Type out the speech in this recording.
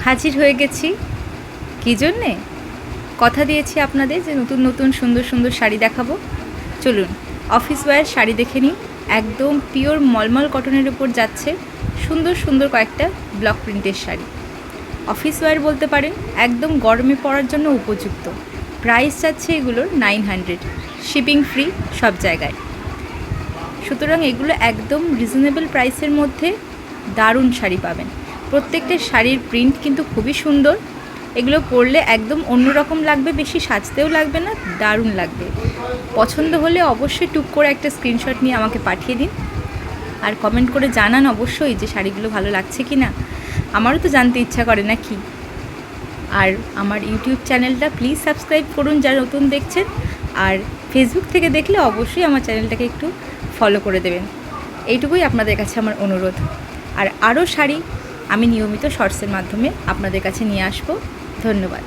হাজির হয়ে গেছি। কী জন্যে? কথা দিয়েছি আপনাদের যে নতুন নতুন সুন্দর সুন্দর শাড়ি দেখাবো। চলুন অফিস ওয়্যার শাড়ি দেখে নিই। একদম পিওর মলমল কটনের উপর যাচ্ছে সুন্দর সুন্দর কয়েকটা ব্লক প্রিন্টের শাড়ি। অফিস ওয়্যার বলতে পারেন, একদম গরমে পরার জন্য উপযুক্ত। প্রাইস যাচ্ছে এগুলোর 900, শিপিং ফ্রি সব জায়গায়। সুতরাং এগুলো একদম রিজনেবল প্রাইসের মধ্যে দারুণ শাড়ি পাবেন। প্রত্যেকটা শাড়ির প্রিন্ট কিন্তু খুবই সুন্দর। এগুলো পরলে একদম অন্যরকম লাগবে, বেশি সাজতেও লাগবে না, দারুণ লাগবে। পছন্দ হলে অবশ্যই টুক করে একটা স্ক্রিনশট নিয়ে আমাকে পাঠিয়ে দিন, আর কমেন্ট করে জানান অবশ্যই যে শাড়িগুলো ভালো লাগছে কি না। আমারও তো জানতে ইচ্ছা করে না কি। আর আমার ইউটিউব চ্যানেলটা প্লিজ সাবস্ক্রাইব করুন যারা নতুন দেখছেন, আর ফেসবুক থেকে দেখলে অবশ্যই আমার চ্যানেলটাকে একটু ফলো করে দেবেন। এইটুকুই আপনাদের কাছে আমার অনুরোধ। আর আরও শাড়ি আমি নিয়মিত শর্টসের মাধ্যমে আপনাদের কাছে নিয়ে আসবো। ধন্যবাদ।